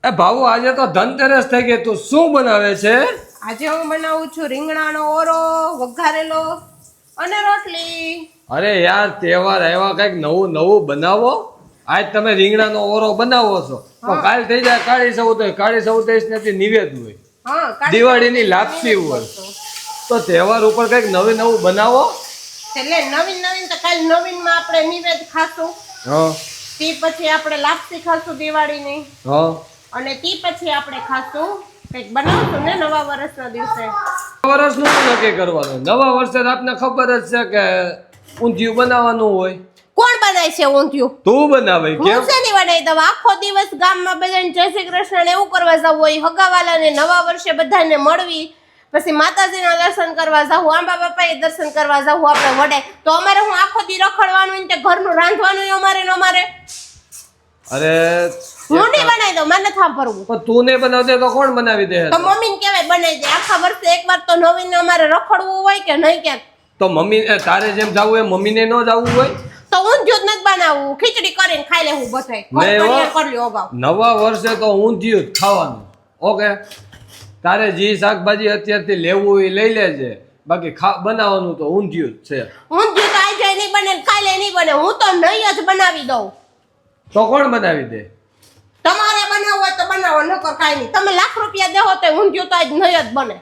એ ભાऊ આજે તો ધનતેરસ થઈ ગઈ, તું શું બનાવે છે? આજે હું બનાવું છું રીંગણાનો ઓરો વઘારેલો અને રોટલી. અરે યાર, તહેવાર આવ્યા, કઈક નવું નવું બનાવો. આજ તમે રીંગણાનો ઓરો બનાવો છો તો કાલ થઈ જાય કાળી ચૌદશ. કાળી ચૌદશ નથી નિવેદ હોય, દિવાળીની લાપસી હોય, તો તહેવાર ઉપર કઈક નવું નવું બનાવો. એટલે નવીન તો કાલ નવીનમાં આપણે નિવેદ ખાશું. તે પછી આપણે લાપસી ખાશું દિવાળીની. અને તે પછી આપણે ખાશું કંઈક બનાવશું ને નવા વર્ષના દિવસે. નવા વર્ષનું શું નક્કી કરવાનું? નવા વર્ષે આપને ખબર જ છે કે ઊંધિયું બનાવવાનું હોય. કોણ બનાવે છે ઊંધિયું? તું બનાવે. કેમ? હું શેની બનાવી દઉં? આખો દિવસ ગામમાં બધાને જય શ્રી કૃષ્ણ ને એવું કરવા જવું હોય, હગાવાલાને નવા વર્ષે બધાને મળવી, પછી માતાજીના દર્શન કરવા જવું, આંબા બાપાએ દર્શન કરવા જવું આપણે વડે, તો અમારે હું આખો દી રખડવાનું ને ઘરનું રાંધવાનું અમારે ને અમારે. અરે હું નહીં બનાવી દઉં, મને થામ ભરવું. પણ તું નહીં બનાવતી તો કોણ બનાવી દે? તો મમ્મીને કહેવાય બનાવી દે. આખા વર્ષે એકવાર તો નવીન અમારે રખડવું હોય કે નહીં? ક્યાંક તો મમ્મી તારે જેમ જાવું એ મમ્મીને ન જાવું હોય તો ઊંધિયું જ નથી બનાવવું, ખીચડી કરીને ખાઈ લેવું બધાય. નવા વર્ષે તો ઊંધિયું જ ખાવાનું. ઓકે, તારે જે શાકભાજી અત્યારથી લેવું હોય એ લઈ લેજે, બાકી બનાવવાનું તો ઊંધિયું જ છે. ઊંધિયું તો આજે નહીં બને ને કાલે નહીં બને, હું તો નહીં જ બનાવી દઉં. તો કોણ બનાવી દે? તમારે બનાવવું હોય તો બનાવો, નકર કાઈ નહીં. તમે લાખ રૂપિયા દેહો તો ઊંધિયું તો આજ નહીં જ બને.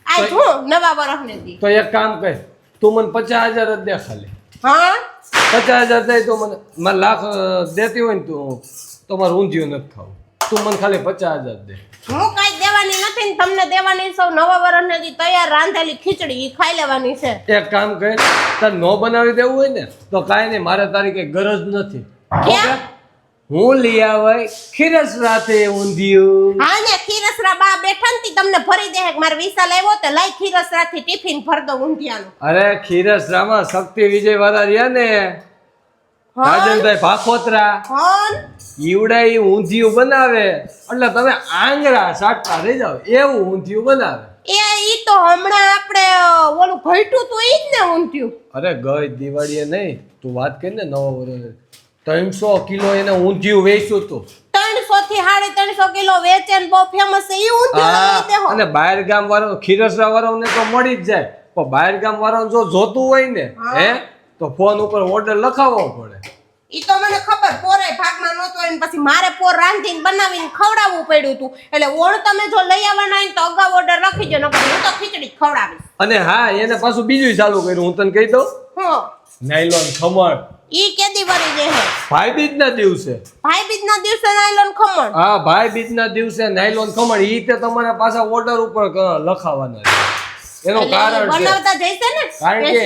આજ હું નવા વર્ષને દી. તો એક કામ કર, તું મને 50,000 જ દે ખાલી. હા, 50,000 દે તો મને લાખ દેતી હોય ને તું, તો મારે ઊંધિયું નથી ખાવું. તું મને ખાલી 50,000 દે. હું કાઈ દેવાની નથી ને તમને દેવાની સૌ. નવા વર્ષને દી તૈયાર રાંધેલી ખીચડી ઈ ખાઈ લેવાની છે. એક કામ કર, તાર નો બનાવી દેવું હોય ને તો કાઈ નહીં, મારે તારી કઈ ગરજ નથી. ઓકે, હું લઈ આવે ખીરસરાથી ઊંધિયું. હા ને, ખીરસરા બા બેઠા ને તમને ભરી દે. મારે વિશાલ આવ્યો તો લઈ ખીરસરાથી ટિફિન ભર દો ઊંધિયાનું. અરે ખીરસરામાં શક્તિ વિજય વાળા રહ્યા ને, રાજનભાઈ ભાખોતરા, ઈવડા ઈ ઊંધિયું બનાવે એટલે તમે આંગળા સાટતા રહી જાવ એવું ઊંધિયું બનાવે. ઈ તો હમણાં આપણે ઓલું ઘટ્યું તો ઈ જ ને ઊંધિયું. અરે ગઈ દિવાળીએ નહીં, તું વાત કરી ને નવા વર્ષે 300 કિલો એને ઊંધિયું વેચ્યું હતું. 300 થી 350 કિલો વેચે ને બહુ ફેમસ છે ઈ ઊંધિયું લઈ દેહો. અને બહાર ગામ વાળો ખીરસરા વાળાને તો મળી જ જાય, પણ બહાર ગામ વાળાને જો જોતું હોય ને તો ફોન ઉપર ઓર્ડર લખાવવો પડે. ઈ તો મને ખબર, પોરે ભાગમાં નહોતો ને પછી મારે પોર રાંધીને બનાવીને ખવડાવવું પડ્યું હતું. એટલે ઓણ તમે જો લઈ આવવાના હોય તો અગાઉ ઓર્ડર લખી દો, નકર હું તો ખીચડી ખવડાવીશ. અને હા, એને પાછું બીજું ચાલુ કર્યું, હું તને કહી દઉં. નાયલોન ખમણ. ઈ કેદી વરી દે હે? ભાઈબીજ ના દિવસે. ભાઈબીજ ના દિવસે નાયલોન ખમણ? હા, ભાઈબીજ ના દિવસે નાયલોન ખમણ. ઈ તે તમારા પાછા ઓર્ડર ઉપર લખાવાના છે. એનું કારણ છે બનાવતા જઈશે ને, કારણ કે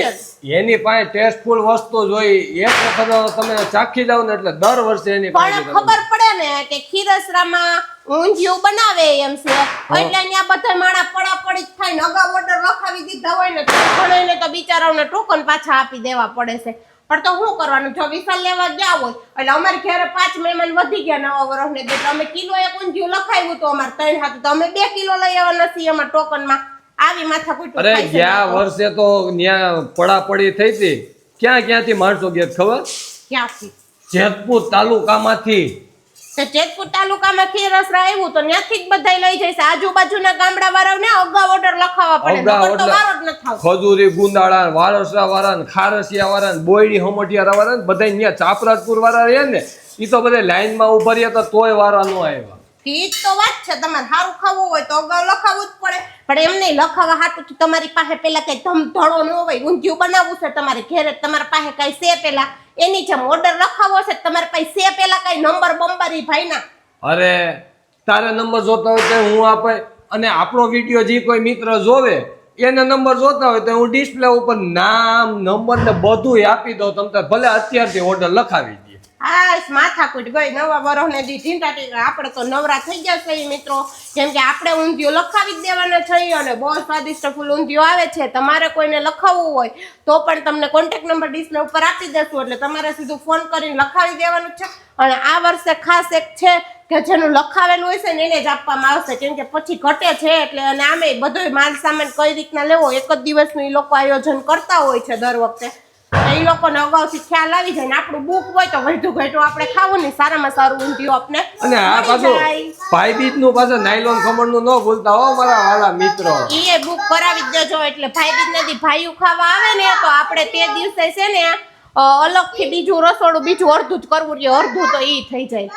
એની પાસે ટેસ્ટફુલ વસ્તુ જોઈ. એક વખત તમે ચાખી જાવ ને એટલે દર વર્ષે એની પાસે ખબર પડે ને કે ખીરસરામાં ઊંધિયું બનાવે એમ છે, એટલે ત્યાં બધા માણા પડાપડી જ થાય ને. અગાઉ ઓર્ડર લખાવી દીધા હોય ને તો ઘણાને તો બિચારાઓને ટોકન પાછા આપી દેવા પડે છે. પણ તો શું કરવાનું, જો વિશાલ લેવા ગયા હોય એટલે અમારે ઘરે 5 મહેમાન વધી ગયા નવા વર્ષને, એટલે અમે કિલો એક ઊંધિયું લખાવ્યું તો અમારે 3 હાથ, તો અમે 2 કિલો લઈ આવવાના છીએ અમારા ટોકનમાં. આવી માથાકૂટ. અરે ગયા વર્ષે તો ત્યાં પડાપડી થઈ હતી. ક્યાંથી માણસો ગયા ખબર? ક્યાંથી? જેતપુર તાલુકામાંથી. જેતપુર તાલુકામાં ખીરસરા આવ્યું તો ત્યાંથી જ બધા લઈ જઈશે. આજુબાજુના ગામડા વાળાને અગાઉ ઓર્ડર લખાવવા પડે, નકર તો વારો જ ન થાવ. ખજૂરી ગુંદાળા, વારસરા વાળા, ખારસિયા વાળા, બોયડી હમટિયારા વાળા બધા ત્યાં ચાપરાજપુર વાળા રહ્યા ને, ઈ તો બધા લાઈનમાં ઉભા રહ્યા હતા તોય વારા ન આવ્યા. ઈ તો વાત છે, તમારે સારું ખાવું હોય તો અગાઉ લખાવવું જ પડે. પણ એમ નહીં, લખાવા હાટું તમારી પાસે પેલા કઈ ધમધડો ન હોય. ઊંધિયું બનાવવું છે તમારે ઘેરે, તમારા પાસે કઈ છે પેલા એની જેમ ઓર્ડર લખાવો છે તમારે પાસે છે પેલા કઈ નંબર બંબર ઈ ભાઈના? અરે તારે નંબર જોતા હોય તો હું આપે, અને આપણો વિડીયો જે કોઈ મિત્ર જોવે એને નંબર જોતા હોય તો હું ડિસ્પ્લે ઉપર નામ, નંબર ને બધું આપી દઉં. તમને ભલે અત્યારથી ઓર્ડર લખાવી દે. હા, માથાકૂટ ગઈ નવા વર્ષને દી ઢીંટા. આપણે તો નવરા થઈ જશે મિત્રો, કેમ કે આપણે ઊંધિયું લખાવી જ દેવાના છીએ અને બહુ સ્વાદિષ્ટ ફૂલ ઊંધિયું આવે છે. તમારે કોઈને લખાવવું હોય તો પણ તમને કોન્ટેક્ટ નંબર ડિસ્પ્લે ઉપર આપી દેશું, એટલે તમારે સીધું ફોન કરીને લખાવી દેવાનું છે. અને આ વર્ષે ખાસ એક છે કે જેનું લખાવેલું હોય છે ને એને જ આપવામાં આવશે, કેમ કે પછી ઘટે છે એટલે. અને આમે બધો માલ સામાન કઈ રીતના લેવો એક જ દિવસનું એ લોકો આયોજન કરતા હોય છે દર વખતે, એ લોકોને અગાઉથી ખ્યાલ આવી જાય ને આપણું બુક હોય તો વધુ ઘટું આપણે ખાવું ને સારામાં સારું ઊંધિયું આપણે અને આ મળી પાછું જાય. ભાઈબીજનું પાછું નાયલોન ખમણનું ન ભૂલતા હો મારા વાલા મિત્રો. ઈ બુક કરાવી જ દેજો એટલે ભાઈબીજ નથી ભાઈયું ખાવા આવે ને તો આપણે તે દિવસે છે ને અલગથી બીજું રસોડું બીજું અડધું જ કરવું જોઈએ, અડધું તો ઈ થઈ જાય.